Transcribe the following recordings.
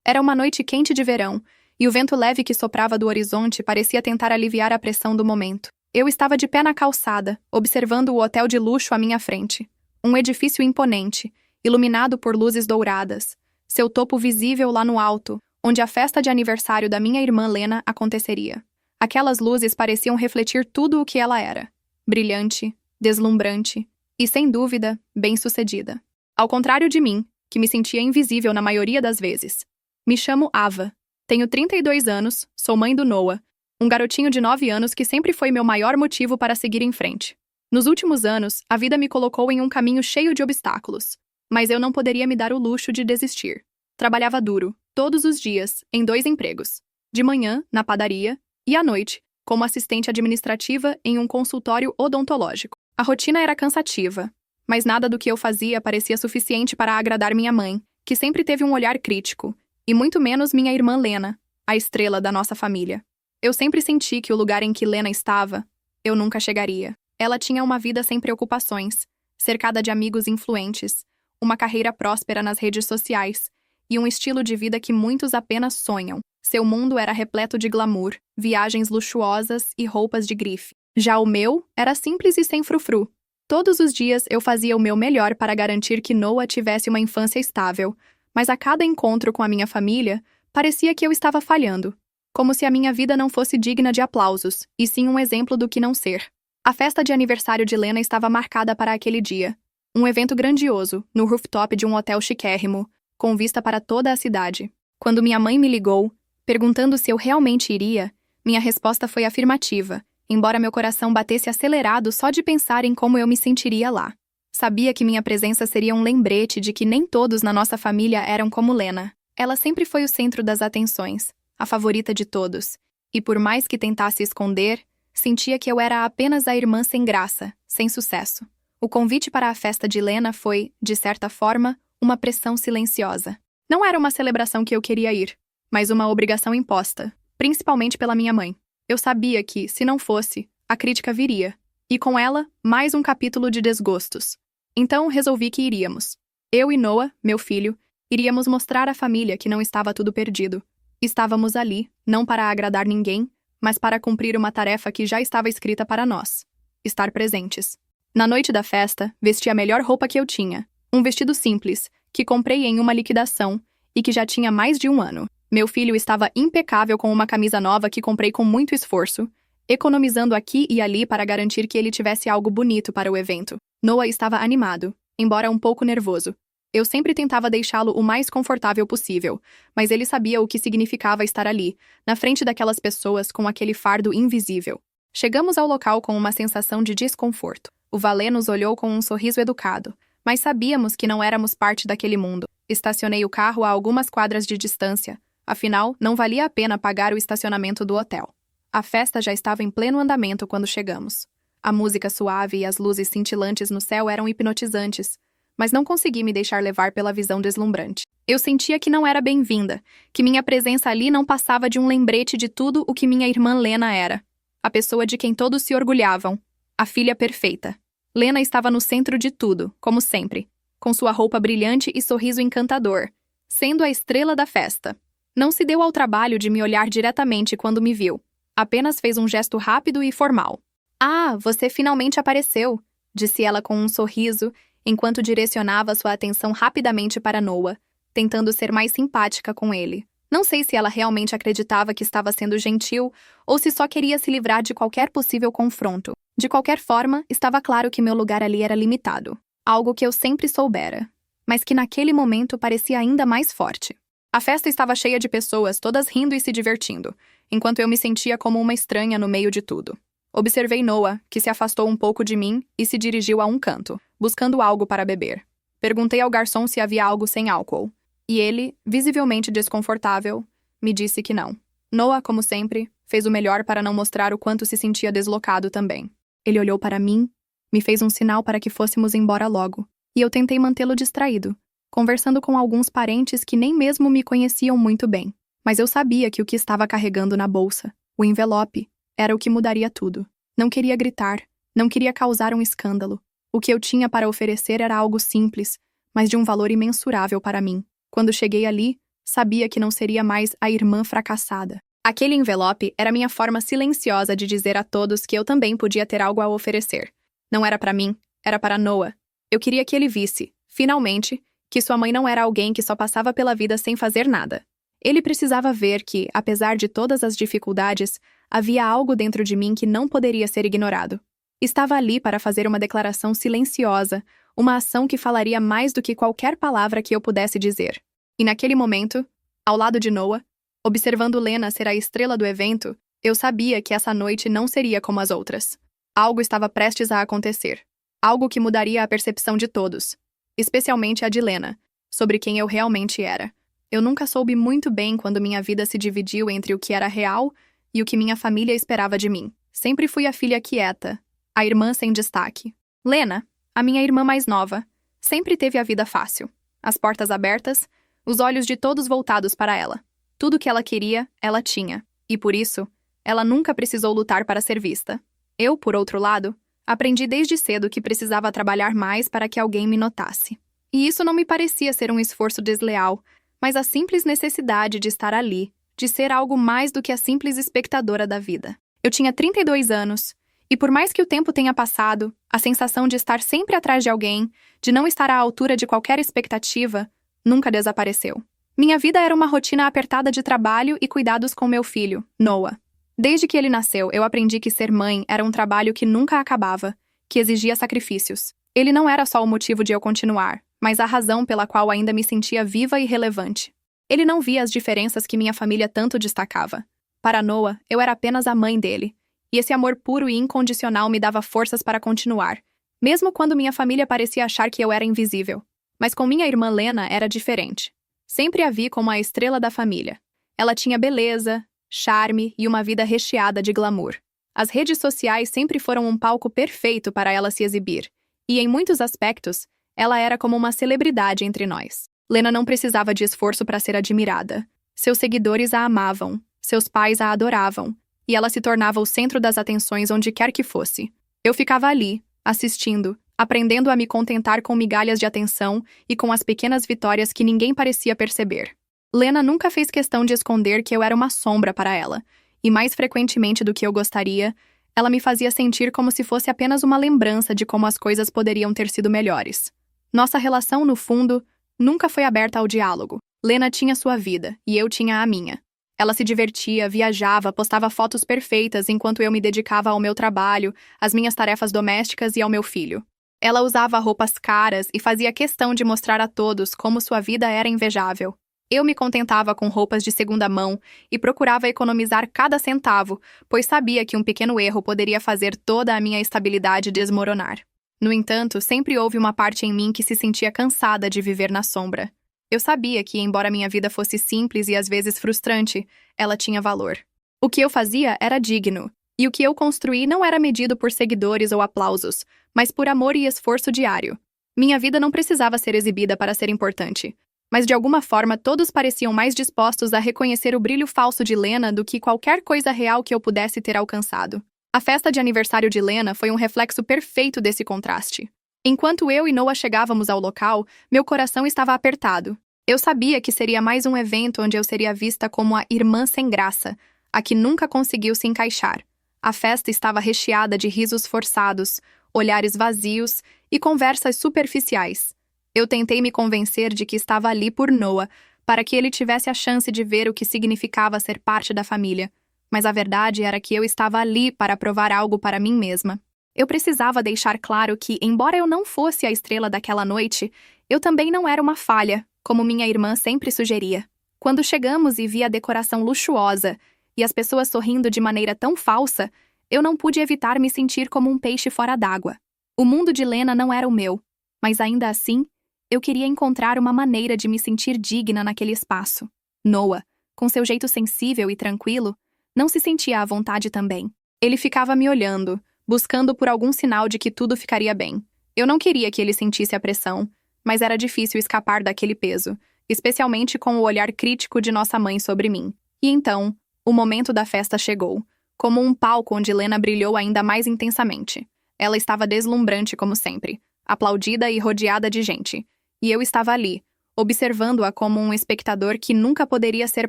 Era uma noite quente de verão, e o vento leve que soprava do horizonte parecia tentar aliviar a pressão do momento. Eu estava de pé na calçada, observando o hotel de luxo à minha frente. Um edifício imponente, iluminado por luzes douradas, seu topo visível lá no alto, onde a festa de aniversário da minha irmã Lena aconteceria. Aquelas luzes pareciam refletir tudo o que ela era. Brilhante, deslumbrante e, sem dúvida, bem-sucedida. Ao contrário de mim, que me sentia invisível na maioria das vezes. Me chamo Ava. Tenho 32 anos, sou mãe do Noah, um garotinho de 9 anos que sempre foi meu maior motivo para seguir em frente. Nos últimos anos, a vida me colocou em um caminho cheio de obstáculos, mas eu não poderia me dar o luxo de desistir. Trabalhava duro, todos os dias, em 2 empregos. De manhã, na padaria, e à noite, como assistente administrativa em um consultório odontológico. A rotina era cansativa, mas nada do que eu fazia parecia suficiente para agradar minha mãe, que sempre teve um olhar crítico, e muito menos minha irmã Lena, a estrela da nossa família. Eu sempre senti que o lugar em que Lena estava, eu nunca chegaria. Ela tinha uma vida sem preocupações, cercada de amigos influentes, uma carreira próspera nas redes sociais e um estilo de vida que muitos apenas sonham. Seu mundo era repleto de glamour, viagens luxuosas e roupas de grife. Já o meu era simples e sem frufru. Todos os dias eu fazia o meu melhor para garantir que Noah tivesse uma infância estável, mas a cada encontro com a minha família, parecia que eu estava falhando, como se a minha vida não fosse digna de aplausos, e sim um exemplo do que não ser. A festa de aniversário de Lena estava marcada para aquele dia. Um evento grandioso, no rooftop de um hotel chiquérrimo, com vista para toda a cidade. Quando minha mãe me ligou, perguntando se eu realmente iria, minha resposta foi afirmativa, embora meu coração batesse acelerado só de pensar em como eu me sentiria lá. Sabia que minha presença seria um lembrete de que nem todos na nossa família eram como Lena. Ela sempre foi o centro das atenções, a favorita de todos, e por mais que tentasse esconder, sentia que eu era apenas a irmã sem graça, sem sucesso. O convite para a festa de Lena foi, de certa forma, uma pressão silenciosa. Não era uma celebração que eu queria ir, mas uma obrigação imposta, principalmente pela minha mãe. Eu sabia que, se não fosse, a crítica viria, e com ela, mais um capítulo de desgostos. Então, resolvi que iríamos. Eu e Noah, meu filho, iríamos mostrar à família que não estava tudo perdido. Estávamos ali, não para agradar ninguém, mas para cumprir uma tarefa que já estava escrita para nós: estar presentes. Na noite da festa, vesti a melhor roupa que eu tinha, um vestido simples, que comprei em uma liquidação e que já tinha mais de 1 ano. Meu filho estava impecável com uma camisa nova que comprei com muito esforço, economizando aqui e ali para garantir que ele tivesse algo bonito para o evento. Noah estava animado, embora um pouco nervoso. Eu sempre tentava deixá-lo o mais confortável possível, mas ele sabia o que significava estar ali, na frente daquelas pessoas com aquele fardo invisível. Chegamos ao local com uma sensação de desconforto. O valé nos olhou com um sorriso educado, mas sabíamos que não éramos parte daquele mundo. Estacionei o carro a algumas quadras de distância, afinal, não valia a pena pagar o estacionamento do hotel. A festa já estava em pleno andamento quando chegamos. A música suave e as luzes cintilantes no céu eram hipnotizantes, mas não consegui me deixar levar pela visão deslumbrante. Eu sentia que não era bem-vinda, que minha presença ali não passava de um lembrete de tudo o que minha irmã Lena era. A pessoa de quem todos se orgulhavam, a filha perfeita. Lena estava no centro de tudo, como sempre, com sua roupa brilhante e sorriso encantador, sendo a estrela da festa. Não se deu ao trabalho de me olhar diretamente quando me viu. Apenas fez um gesto rápido e formal. "Ah, você finalmente apareceu", disse ela com um sorriso, enquanto direcionava sua atenção rapidamente para Noah, tentando ser mais simpática com ele. Não sei se ela realmente acreditava que estava sendo gentil ou se só queria se livrar de qualquer possível confronto. De qualquer forma, estava claro que meu lugar ali era limitado, algo que eu sempre soubera, mas que naquele momento parecia ainda mais forte. A festa estava cheia de pessoas, todas rindo e se divertindo, enquanto eu me sentia como uma estranha no meio de tudo. Observei Noah, que se afastou um pouco de mim e se dirigiu a um canto, buscando algo para beber. Perguntei ao garçom se havia algo sem álcool, e ele, visivelmente desconfortável, me disse que não. Noah, como sempre, fez o melhor para não mostrar o quanto se sentia deslocado também. Ele olhou para mim, me fez um sinal para que fôssemos embora logo, e eu tentei mantê-lo distraído, conversando com alguns parentes que nem mesmo me conheciam muito bem. Mas eu sabia que o que estava carregando na bolsa, o envelope, era o que mudaria tudo. Não queria gritar, não queria causar um escândalo. O que eu tinha para oferecer era algo simples, mas de um valor imensurável para mim. Quando cheguei ali, Sabia que não seria mais a irmã fracassada. Aquele envelope era minha forma silenciosa de dizer a todos que eu também podia ter algo a oferecer. Não era para mim, era para Noah. Eu queria que ele visse, finalmente, que sua mãe não era alguém que só passava pela vida sem fazer nada. Ele precisava ver que, apesar de todas as dificuldades, havia algo dentro de mim que não poderia ser ignorado. Estava ali para fazer uma declaração silenciosa, uma ação que falaria mais do que qualquer palavra que eu pudesse dizer. E naquele momento, ao lado de Noah, observando Lena ser a estrela do evento, eu sabia que essa noite não seria como as outras. Algo estava prestes a acontecer. Algo que mudaria a percepção de todos, especialmente a de Lena, sobre quem eu realmente era. Eu nunca soube muito bem quando minha vida se dividiu entre o que era real e o que minha família esperava de mim. Sempre fui a filha quieta, a irmã sem destaque. Lena, a minha irmã mais nova, sempre teve a vida fácil. As portas abertas, os olhos de todos voltados para ela. Tudo que ela queria, ela tinha. E por isso, ela nunca precisou lutar para ser vista. Eu, por outro lado, aprendi desde cedo que precisava trabalhar mais para que alguém me notasse. E isso não me parecia ser um esforço desleal, mas a simples necessidade de estar ali, de ser algo mais do que a simples espectadora da vida. Eu tinha 32 anos, e por mais que o tempo tenha passado, a sensação de estar sempre atrás de alguém, de não estar à altura de qualquer expectativa, nunca desapareceu. Minha vida era uma rotina apertada de trabalho e cuidados com meu filho, Noah. Desde que ele nasceu, eu aprendi que ser mãe era um trabalho que nunca acabava, que exigia sacrifícios. Ele não era só o motivo de eu continuar, mas a razão pela qual ainda me sentia viva e relevante. Ele não via as diferenças que minha família tanto destacava. Para Noah, eu era apenas a mãe dele, e esse amor puro e incondicional me dava forças para continuar, mesmo quando minha família parecia achar que eu era invisível. Mas com minha irmã Lena era diferente. Sempre a vi como a estrela da família. Ela tinha beleza, charme e uma vida recheada de glamour. As redes sociais sempre foram um palco perfeito para ela se exibir, e em muitos aspectos, ela era como uma celebridade entre nós. Lena não precisava de esforço para ser admirada. Seus seguidores a amavam, seus pais a adoravam, e ela se tornava o centro das atenções onde quer que fosse. Eu ficava ali, assistindo, aprendendo a me contentar com migalhas de atenção e com as pequenas vitórias que ninguém parecia perceber. Lena nunca fez questão de esconder que eu era uma sombra para ela, e mais frequentemente do que eu gostaria, ela me fazia sentir como se fosse apenas uma lembrança de como as coisas poderiam ter sido melhores. Nossa relação, no fundo, nunca foi aberta ao diálogo. Lena tinha sua vida, e eu tinha a minha. Ela se divertia, viajava, postava fotos perfeitas enquanto eu me dedicava ao meu trabalho, às minhas tarefas domésticas e ao meu filho. Ela usava roupas caras e fazia questão de mostrar a todos como sua vida era invejável. Eu me contentava com roupas de segunda mão e procurava economizar cada centavo, pois sabia que um pequeno erro poderia fazer toda a minha estabilidade desmoronar. No entanto, sempre houve uma parte em mim que se sentia cansada de viver na sombra. Eu sabia que, embora minha vida fosse simples e às vezes frustrante, ela tinha valor. O que eu fazia era digno, e o que eu construí não era medido por seguidores ou aplausos, mas por amor e esforço diário. Minha vida não precisava ser exibida para ser importante, mas de alguma forma todos pareciam mais dispostos a reconhecer o brilho falso de Lena do que qualquer coisa real que eu pudesse ter alcançado. A festa de aniversário de Lena foi um reflexo perfeito desse contraste. Enquanto eu e Noah chegávamos ao local, meu coração estava apertado. Eu sabia que seria mais um evento onde eu seria vista como a irmã sem graça, a que nunca conseguiu se encaixar. A festa estava recheada de risos forçados, olhares vazios e conversas superficiais. Eu tentei me convencer de que estava ali por Noah, para que ele tivesse a chance de ver o que significava ser parte da família. Mas a verdade era que eu estava ali para provar algo para mim mesma. Eu precisava deixar claro que, embora eu não fosse a estrela daquela noite, eu também não era uma falha, como minha irmã sempre sugeria. Quando chegamos e vi a decoração luxuosa e as pessoas sorrindo de maneira tão falsa, eu não pude evitar me sentir como um peixe fora d'água. O mundo de Lena não era o meu, mas ainda assim, eu queria encontrar uma maneira de me sentir digna naquele espaço. Noah, com seu jeito sensível e tranquilo, não se sentia à vontade também. Ele ficava me olhando, buscando por algum sinal de que tudo ficaria bem. Eu não queria que ele sentisse a pressão, mas era difícil escapar daquele peso, especialmente com o olhar crítico de nossa mãe sobre mim. E então, o momento da festa chegou, como um palco onde Lena brilhou ainda mais intensamente. Ela estava deslumbrante como sempre, aplaudida e rodeada de gente. E eu estava ali, observando-a como um espectador que nunca poderia ser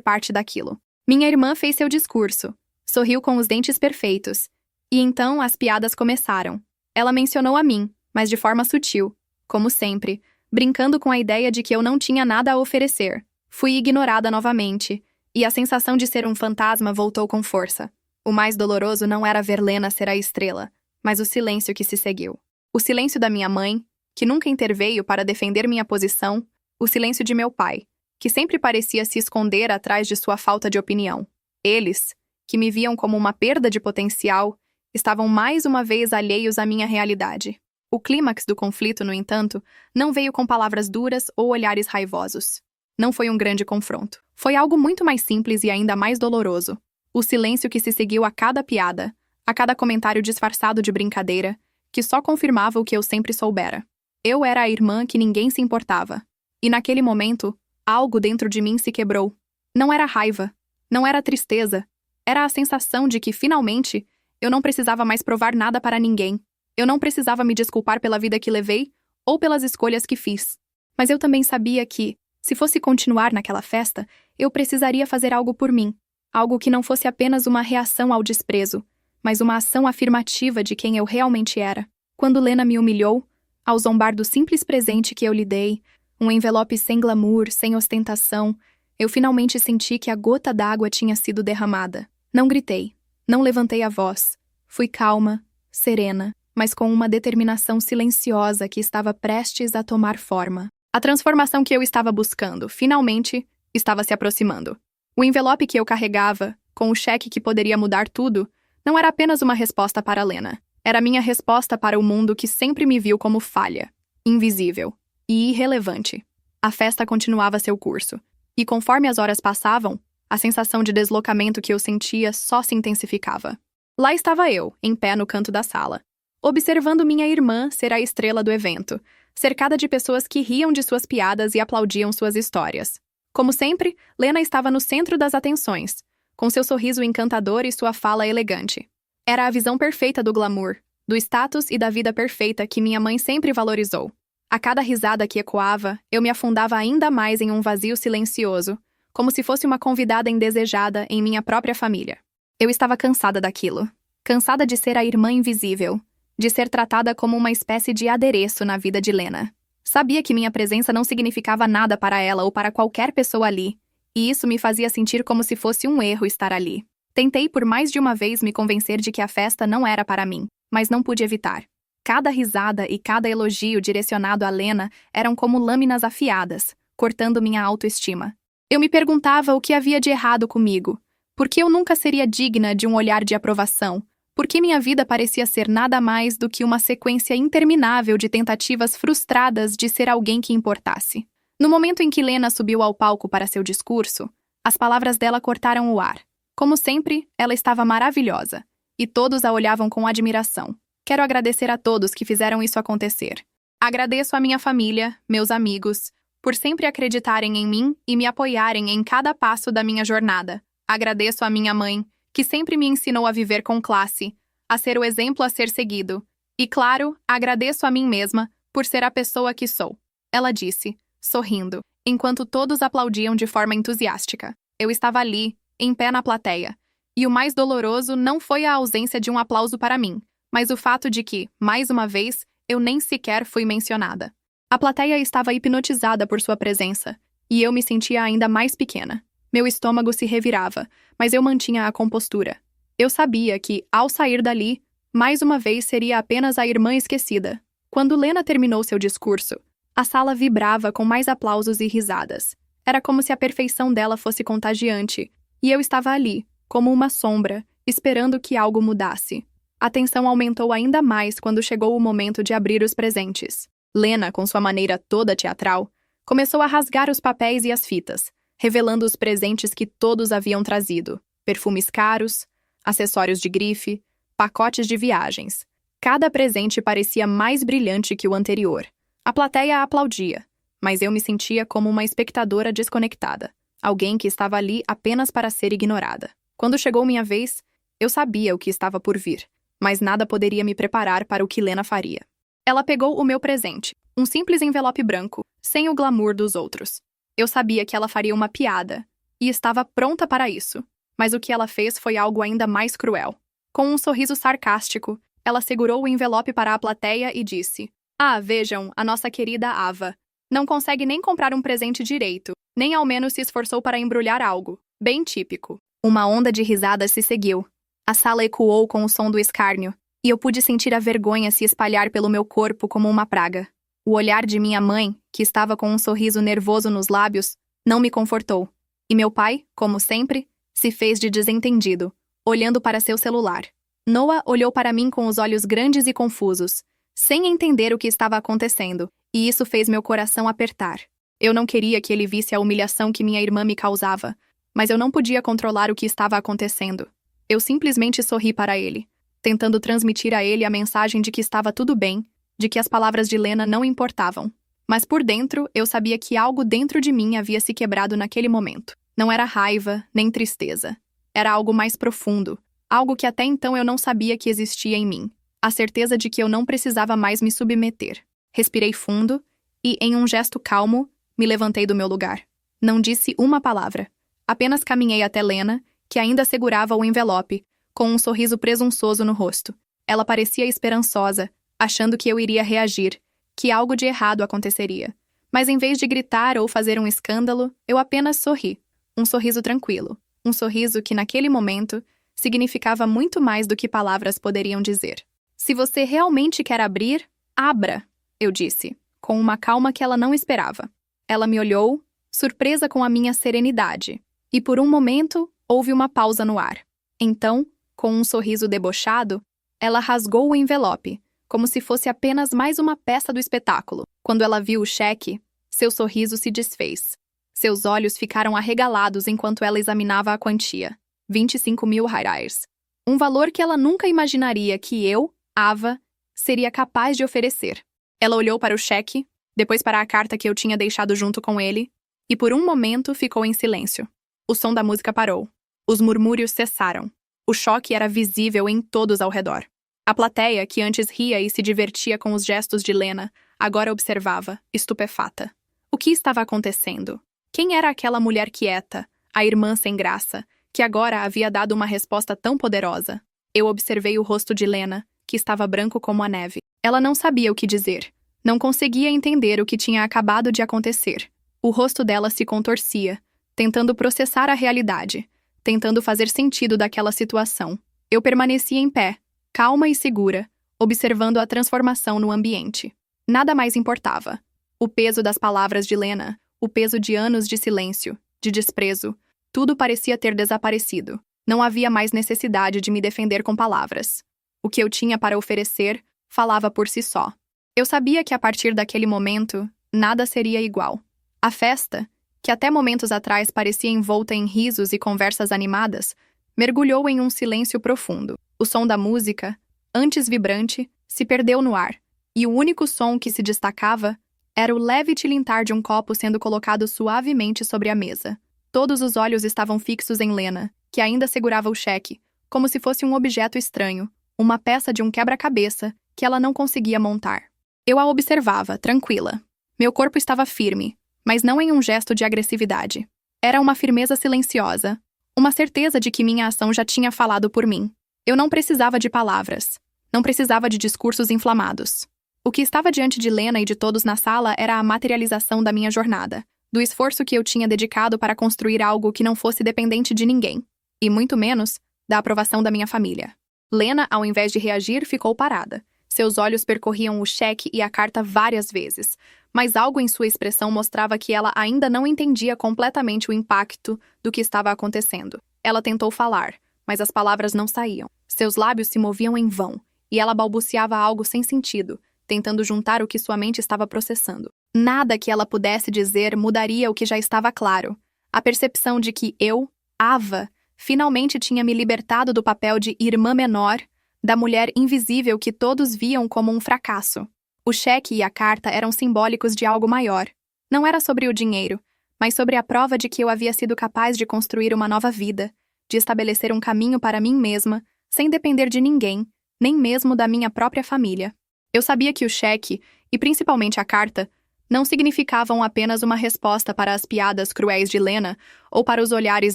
parte daquilo. Minha irmã fez seu discurso, sorriu com os dentes perfeitos, e então as piadas começaram. Ela mencionou a mim, mas de forma sutil, como sempre, brincando com a ideia de que eu não tinha nada a oferecer. Fui ignorada novamente, e a sensação de ser um fantasma voltou com força. O mais doloroso não era ver Lena ser a estrela, mas o silêncio que se seguiu. O silêncio da minha mãe, que nunca interveio para defender minha posição, o silêncio de meu pai, que sempre parecia se esconder atrás de sua falta de opinião. Eles, que me viam como uma perda de potencial, estavam mais uma vez alheios à minha realidade. O clímax do conflito, no entanto, não veio com palavras duras ou olhares raivosos. Não foi um grande confronto. Foi algo muito mais simples e ainda mais doloroso. O silêncio que se seguiu a cada piada, a cada comentário disfarçado de brincadeira, que só confirmava o que eu sempre soubera. Eu era a irmã que ninguém se importava. E naquele momento, algo dentro de mim se quebrou. Não era raiva, não era tristeza, era a sensação de que, finalmente, eu não precisava mais provar nada para ninguém. Eu não precisava me desculpar pela vida que levei ou pelas escolhas que fiz. Mas eu também sabia que, se fosse continuar naquela festa, eu precisaria fazer algo por mim. Algo que não fosse apenas uma reação ao desprezo, mas uma ação afirmativa de quem eu realmente era. Quando Lena me humilhou, ao zombar do simples presente que eu lhe dei, um envelope sem glamour, sem ostentação, eu finalmente senti que a gota d'água tinha sido derramada. Não gritei, não levantei a voz. Fui calma, serena, mas com uma determinação silenciosa que estava prestes a tomar forma. A transformação que eu estava buscando, finalmente, estava se aproximando. O envelope que eu carregava, com o cheque que poderia mudar tudo, não era apenas uma resposta para Lena. Era minha resposta para o mundo que sempre me viu como falha, invisível e irrelevante. A festa continuava seu curso, e conforme as horas passavam, a sensação de deslocamento que eu sentia só se intensificava. Lá estava eu, em pé no canto da sala, observando minha irmã ser a estrela do evento, cercada de pessoas que riam de suas piadas e aplaudiam suas histórias. Como sempre, Lena estava no centro das atenções, com seu sorriso encantador e sua fala elegante. Era a visão perfeita do glamour, do status e da vida perfeita que minha mãe sempre valorizou. A cada risada que ecoava, eu me afundava ainda mais em um vazio silencioso, como se fosse uma convidada indesejada em minha própria família. Eu estava cansada daquilo. Cansada de ser a irmã invisível, de ser tratada como uma espécie de adereço na vida de Lena. Sabia que minha presença não significava nada para ela ou para qualquer pessoa ali, e isso me fazia sentir como se fosse um erro estar ali. Tentei por mais de uma vez me convencer de que a festa não era para mim, mas não pude evitar. Cada risada e cada elogio direcionado a Lena eram como lâminas afiadas, cortando minha autoestima. Eu me perguntava o que havia de errado comigo. Por que eu nunca seria digna de um olhar de aprovação? Por que minha vida parecia ser nada mais do que uma sequência interminável de tentativas frustradas de ser alguém que importasse? No momento em que Lena subiu ao palco para seu discurso, as palavras dela cortaram o ar. Como sempre, ela estava maravilhosa, e todos a olhavam com admiração. Quero agradecer a todos que fizeram isso acontecer. Agradeço a minha família, meus amigos, por sempre acreditarem em mim e me apoiarem em cada passo da minha jornada. Agradeço a minha mãe, que sempre me ensinou a viver com classe, a ser o exemplo a ser seguido. E, claro, agradeço a mim mesma por ser a pessoa que sou. Ela disse, sorrindo, enquanto todos aplaudiam de forma entusiástica. Eu estava ali, em pé na plateia. E o mais doloroso não foi a ausência de um aplauso para mim, mas o fato de que, mais uma vez, eu nem sequer fui mencionada. A plateia estava hipnotizada por sua presença, e eu me sentia ainda mais pequena. Meu estômago se revirava, mas eu mantinha a compostura. Eu sabia que, ao sair dali, mais uma vez seria apenas a irmã esquecida. Quando Lena terminou seu discurso, a sala vibrava com mais aplausos e risadas. Era como se a perfeição dela fosse contagiante, e eu estava ali, como uma sombra, esperando que algo mudasse. A tensão aumentou ainda mais quando chegou o momento de abrir os presentes. Lena, com sua maneira toda teatral, começou a rasgar os papéis e as fitas, revelando os presentes que todos haviam trazido. Perfumes caros, acessórios de grife, pacotes de viagens. Cada presente parecia mais brilhante que o anterior. A plateia aplaudia, mas eu me sentia como uma espectadora desconectada, alguém que estava ali apenas para ser ignorada. Quando chegou minha vez, eu sabia o que estava por vir, mas nada poderia me preparar para o que Lena faria. Ela pegou o meu presente, Um simples envelope branco, sem o glamour dos outros. Eu sabia que ela faria uma piada, e estava pronta para isso. Mas o que ela fez foi algo ainda mais cruel. Com um sorriso sarcástico, ela segurou o envelope para a plateia e disse: "Ah, vejam, a nossa querida Ava. Não consegue nem comprar um presente direito, nem ao menos se esforçou para embrulhar algo. Bem típico." Uma onda de risadas se seguiu. A sala ecoou com o som do escárnio, e eu pude sentir a vergonha se espalhar pelo meu corpo como uma praga. O olhar de minha mãe, que estava com um sorriso nervoso nos lábios, não me confortou. E meu pai, como sempre, se fez de desentendido, olhando para seu celular. Noah olhou para mim com os olhos grandes e confusos, sem entender o que estava acontecendo, e isso fez meu coração apertar. Eu não queria que ele visse a humilhação que minha irmã me causava, mas eu não podia controlar o que estava acontecendo. Eu simplesmente sorri para ele, tentando transmitir a ele a mensagem de que estava tudo bem, de que as palavras de Lena não importavam. Mas por dentro, eu sabia que algo dentro de mim havia se quebrado naquele momento. Não era raiva, nem tristeza. Era algo mais profundo, algo que até então eu não sabia que existia em mim. A certeza de que eu não precisava mais me submeter. Respirei fundo e, em um gesto calmo, me levantei do meu lugar. Não disse uma palavra. Apenas caminhei até Lena, que ainda segurava o envelope, com um sorriso presunçoso no rosto. Ela parecia esperançosa, achando que eu iria reagir, que algo de errado aconteceria. Mas em vez de gritar ou fazer um escândalo, eu apenas sorri. Um sorriso tranquilo. Um sorriso que, naquele momento, significava muito mais do que palavras poderiam dizer. "Se você realmente quer abrir, abra", eu disse, com uma calma que ela não esperava. Ela me olhou, surpresa com a minha serenidade. E por um momento, houve uma pausa no ar. Então, com um sorriso debochado, ela rasgou o envelope, como se fosse apenas mais uma peça do espetáculo. Quando ela viu o cheque, seu sorriso se desfez. Seus olhos ficaram arregalados enquanto ela examinava a quantia. 25.000 reais. Um valor que ela nunca imaginaria que eu, Ava, seria capaz de oferecer. Ela olhou para o cheque, depois para a carta que eu tinha deixado junto com ele, e por um momento ficou em silêncio. O som da música parou. Os murmúrios cessaram. O choque era visível em todos ao redor. A plateia, que antes ria e se divertia com os gestos de Lena, agora observava, estupefata. O que estava acontecendo? Quem era aquela mulher quieta, a irmã sem graça, que agora havia dado uma resposta tão poderosa? Eu observei o rosto de Lena, que estava branco como a neve. Ela não sabia o que dizer. Não conseguia entender o que tinha acabado de acontecer. O rosto dela se contorcia, tentando processar a realidade, tentando fazer sentido daquela situação. Eu permaneci em pé, calma e segura, observando a transformação no ambiente. Nada mais importava. O peso das palavras de Lena, o peso de anos de silêncio, de desprezo, tudo parecia ter desaparecido. Não havia mais necessidade de me defender com palavras. O que eu tinha para oferecer falava por si só. Eu sabia que a partir daquele momento, nada seria igual. A festa, que até momentos atrás parecia envolta em risos e conversas animadas, mergulhou em um silêncio profundo. O som da música, antes vibrante, se perdeu no ar, e o único som que se destacava era o leve tilintar de um copo sendo colocado suavemente sobre a mesa. Todos os olhos estavam fixos em Lena, que ainda segurava o cheque, como se fosse um objeto estranho, uma peça de um quebra-cabeça que ela não conseguia montar. Eu a observava, tranquila. Meu corpo estava firme, mas não em um gesto de agressividade. Era uma firmeza silenciosa, uma certeza de que minha ação já tinha falado por mim. Eu não precisava de palavras, não precisava de discursos inflamados. O que estava diante de Lena e de todos na sala era a materialização da minha jornada, do esforço que eu tinha dedicado para construir algo que não fosse dependente de ninguém, e muito menos da aprovação da minha família. Lena, ao invés de reagir, ficou parada. Seus olhos percorriam o cheque e a carta várias vezes, mas algo em sua expressão mostrava que ela ainda não entendia completamente o impacto do que estava acontecendo. Ela tentou falar, mas as palavras não saíam. Seus lábios se moviam em vão, e ela balbuciava algo sem sentido, tentando juntar o que sua mente estava processando. Nada que ela pudesse dizer mudaria o que já estava claro. A percepção de que eu, Ava, finalmente tinha me libertado do papel de irmã menor, da mulher invisível que todos viam como um fracasso. O cheque e a carta eram simbólicos de algo maior. Não era sobre o dinheiro, mas sobre a prova de que eu havia sido capaz de construir uma nova vida, de estabelecer um caminho para mim mesma, sem depender de ninguém, nem mesmo da minha própria família. Eu sabia que o cheque, e principalmente a carta, não significavam apenas uma resposta para as piadas cruéis de Lena ou para os olhares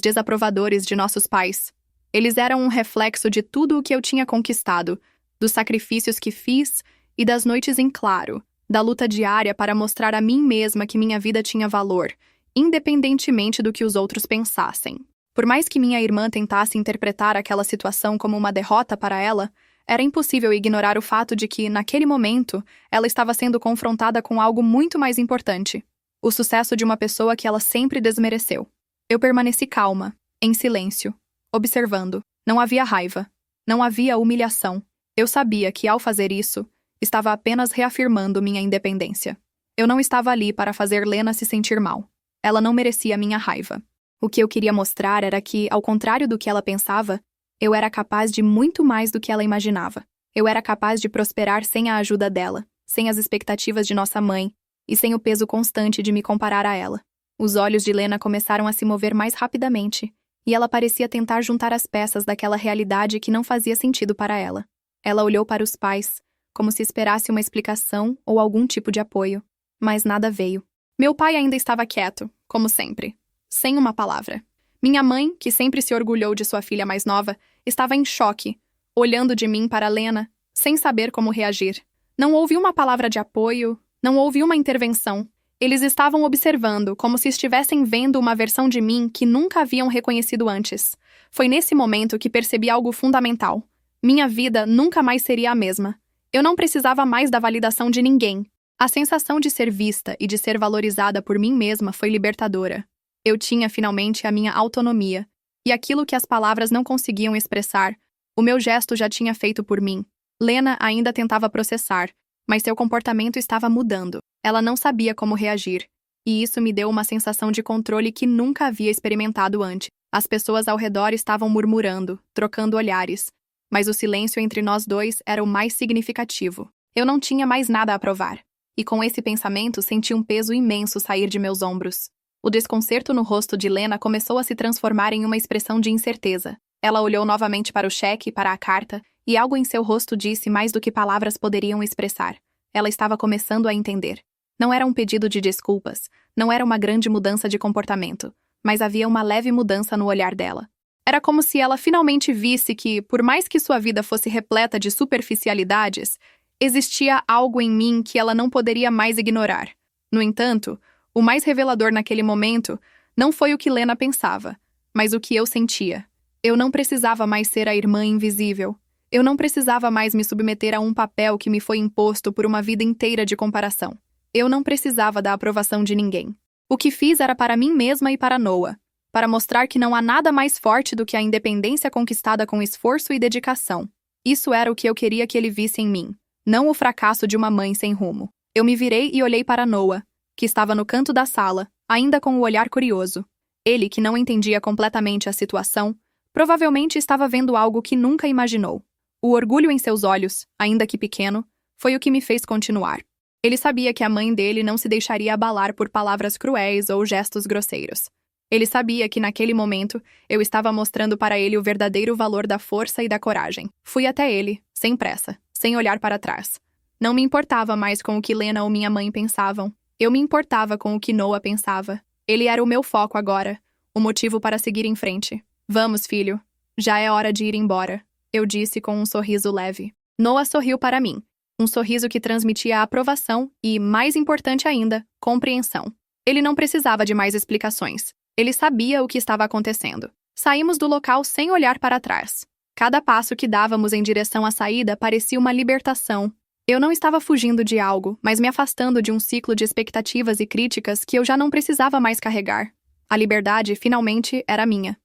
desaprovadores de nossos pais. Eles eram um reflexo de tudo o que eu tinha conquistado, dos sacrifícios que fiz e das noites em claro, da luta diária para mostrar a mim mesma que minha vida tinha valor, independentemente do que os outros pensassem. Por mais que minha irmã tentasse interpretar aquela situação como uma derrota para ela, era impossível ignorar o fato de que, naquele momento, ela estava sendo confrontada com algo muito mais importante: o sucesso de uma pessoa que ela sempre desmereceu. Eu permaneci calma, em silêncio, observando. Não havia raiva. Não havia humilhação. Eu sabia que, ao fazer isso, estava apenas reafirmando minha independência. Eu não estava ali para fazer Lena se sentir mal. Ela não merecia minha raiva. O que eu queria mostrar era que, ao contrário do que ela pensava, eu era capaz de muito mais do que ela imaginava. Eu era capaz de prosperar sem a ajuda dela, sem as expectativas de nossa mãe e sem o peso constante de me comparar a ela. Os olhos de Lena começaram a se mover mais rapidamente, e ela parecia tentar juntar as peças daquela realidade que não fazia sentido para ela. Ela olhou para os pais, como se esperasse uma explicação ou algum tipo de apoio, mas nada veio. Meu pai ainda estava quieto, como sempre, sem uma palavra. Minha mãe, que sempre se orgulhou de sua filha mais nova, estava em choque, olhando de mim para Lena, sem saber como reagir. Não houve uma palavra de apoio, não houve uma intervenção. Eles estavam observando, como se estivessem vendo uma versão de mim que nunca haviam reconhecido antes. Foi nesse momento que percebi algo fundamental. Minha vida nunca mais seria a mesma. Eu não precisava mais da validação de ninguém. A sensação de ser vista e de ser valorizada por mim mesma foi libertadora. Eu tinha finalmente a minha autonomia, e aquilo que as palavras não conseguiam expressar, o meu gesto já tinha feito por mim. Lena ainda tentava processar, mas seu comportamento estava mudando. Ela não sabia como reagir, e isso me deu uma sensação de controle que nunca havia experimentado antes. As pessoas ao redor estavam murmurando, trocando olhares, mas o silêncio entre nós dois era o mais significativo. Eu não tinha mais nada a provar, e com esse pensamento senti um peso imenso sair de meus ombros. O desconcerto no rosto de Lena começou a se transformar em uma expressão de incerteza. Ela olhou novamente para o cheque e para a carta, e algo em seu rosto disse mais do que palavras poderiam expressar. Ela estava começando a entender. Não era um pedido de desculpas, não era uma grande mudança de comportamento, mas havia uma leve mudança no olhar dela. Era como se ela finalmente visse que, por mais que sua vida fosse repleta de superficialidades, existia algo em mim que ela não poderia mais ignorar. No entanto, o mais revelador naquele momento não foi o que Lena pensava, mas o que eu sentia. Eu não precisava mais ser a irmã invisível. Eu não precisava mais me submeter a um papel que me foi imposto por uma vida inteira de comparação. Eu não precisava da aprovação de ninguém. O que fiz era para mim mesma e para Noah, para mostrar que não há nada mais forte do que a independência conquistada com esforço e dedicação. Isso era o que eu queria que ele visse em mim, não o fracasso de uma mãe sem rumo. Eu me virei e olhei para Noah, que estava no canto da sala, ainda com o olhar curioso. Ele, que não entendia completamente a situação, provavelmente estava vendo algo que nunca imaginou. O orgulho em seus olhos, ainda que pequeno, foi o que me fez continuar. Ele sabia que a mãe dele não se deixaria abalar por palavras cruéis ou gestos grosseiros. Ele sabia que, naquele momento, eu estava mostrando para ele o verdadeiro valor da força e da coragem. Fui até ele, sem pressa, sem olhar para trás. Não me importava mais com o que Lena ou minha mãe pensavam. Eu me importava com o que Noah pensava. Ele era o meu foco agora, o motivo para seguir em frente. Vamos, filho. Já é hora de ir embora, eu disse com um sorriso leve. Noah sorriu para mim. Um sorriso que transmitia aprovação e, mais importante ainda, compreensão. Ele não precisava de mais explicações. Ele sabia o que estava acontecendo. Saímos do local sem olhar para trás. Cada passo que dávamos em direção à saída parecia uma libertação. Eu não estava fugindo de algo, mas me afastando de um ciclo de expectativas e críticas que eu já não precisava mais carregar. A liberdade, finalmente, era minha.